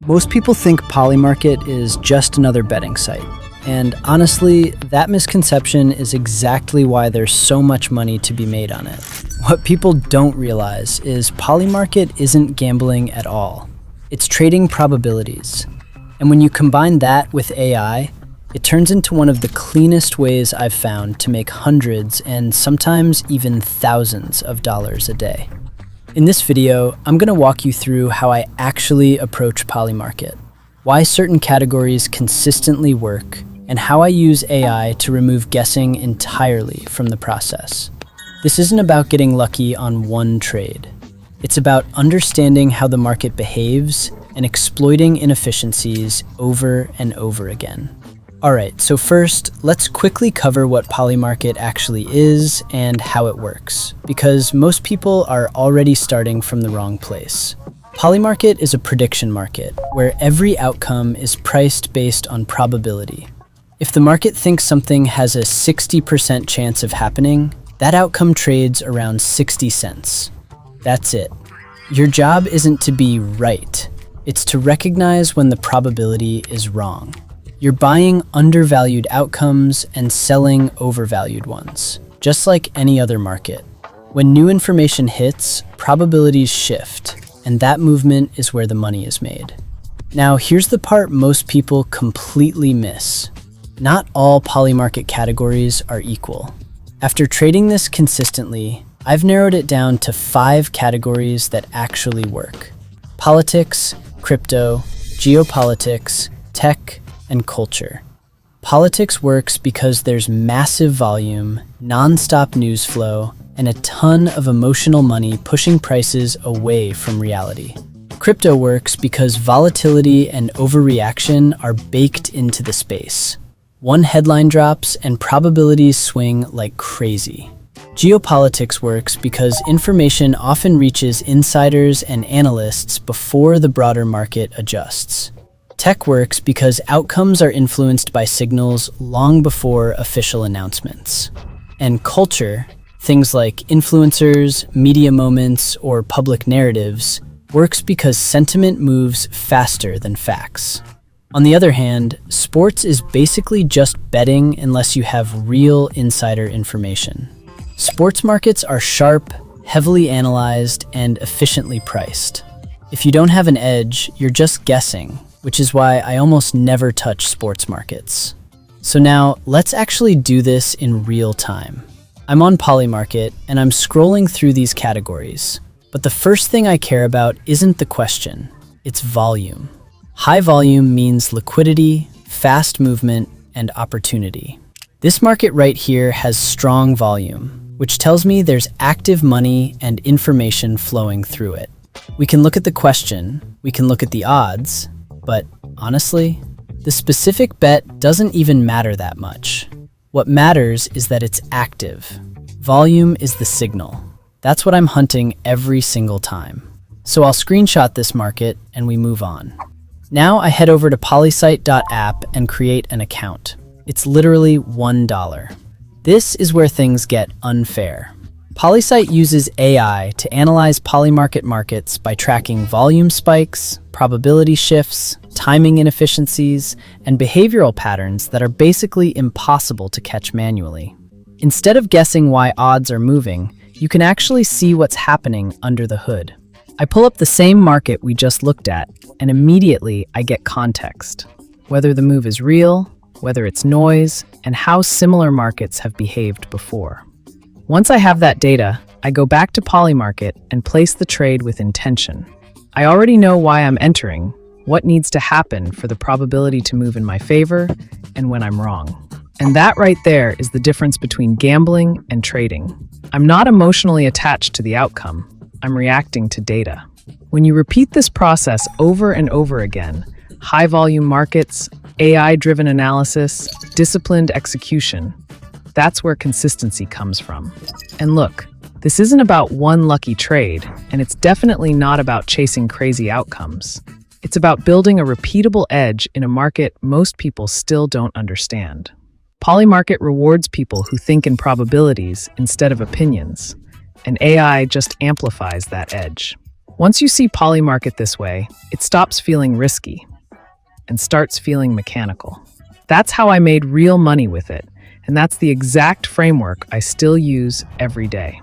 Most people think PolyMarket is just another betting site. And honestly, that misconception is exactly why there's so much money to be made on it. What people don't realize is PolyMarket isn't gambling at all. It's trading probabilities. And when you combine that with AI, it turns into one of the cleanest ways I've found to make hundreds and sometimes even thousands of dollars a day. In this video, I'm going to walk you through how I actually approach PolyMarket, why certain categories consistently work, and how I use AI to remove guessing entirely from the process. This isn't about getting lucky on one trade. It's about understanding how the market behaves and exploiting inefficiencies over and over again. Alright, so first, let's quickly cover what PolyMarket actually is and how it works, because most people are already starting from the wrong place. PolyMarket is a prediction market, where every outcome is priced based on probability. If the market thinks something has a 60% chance of happening, that outcome trades around 60 cents. That's it. Your job isn't to be right, it's to recognize when the probability is wrong. You're buying undervalued outcomes and selling overvalued ones, just like any other market. When new information hits, probabilities shift, and that movement is where the money is made. Now, here's the part most people completely miss. Not all PolyMarket categories are equal. After trading this consistently, I've narrowed it down to 5 categories that actually work: politics, crypto, geopolitics, tech, and culture. Politics works because there's massive volume, non-stop news flow, and a ton of emotional money pushing prices away from reality. Crypto works because volatility and overreaction are baked into the space. One headline drops and probabilities swing like crazy. Geopolitics works because information often reaches insiders and analysts before the broader market adjusts. Tech works because outcomes are influenced by signals long before official announcements. And culture, things like influencers, media moments, or public narratives, works because sentiment moves faster than facts. On the other hand, sports is basically just betting unless you have real insider information. Sports markets are sharp, heavily analyzed, and efficiently priced. If you don't have an edge, you're just guessing, which is why I almost never touch sports markets. So now, let's actually do this in real time. I'm on PolyMarket, and I'm scrolling through these categories. But the first thing I care about isn't the question, it's volume. High volume means liquidity, fast movement, and opportunity. This market right here has strong volume, which tells me there's active money and information flowing through it. We can look at the question, we can look at the odds, but honestly, the specific bet doesn't even matter that much. What matters is that it's active. Volume is the signal. That's what I'm hunting every single time. So I'll screenshot this market and we move on. Now I head over to polysight.app and create an account. It's literally $1. This is where things get unfair. Polysight uses AI to analyze PolyMarket markets by tracking volume spikes, probability shifts, timing inefficiencies, and behavioral patterns that are basically impossible to catch manually. Instead of guessing why odds are moving, you can actually see what's happening under the hood. I pull up the same market we just looked at, and immediately I get context. Whether the move is real, whether it's noise, and how similar markets have behaved before. Once I have that data, I go back to PolyMarket and place the trade with intention. I already know why I'm entering, what needs to happen for the probability to move in my favor, and when I'm wrong. And that right there is the difference between gambling and trading. I'm not emotionally attached to the outcome. I'm reacting to data. When you repeat this process over and over again, high-volume markets, AI-driven analysis, disciplined execution, that's where consistency comes from. And look, this isn't about one lucky trade, and it's definitely not about chasing crazy outcomes. It's about building a repeatable edge in a market most people still don't understand. PolyMarket rewards people who think in probabilities instead of opinions, and AI just amplifies that edge. Once you see PolyMarket this way, it stops feeling risky and starts feeling mechanical. That's how I made real money with it, and that's the exact framework I still use every day.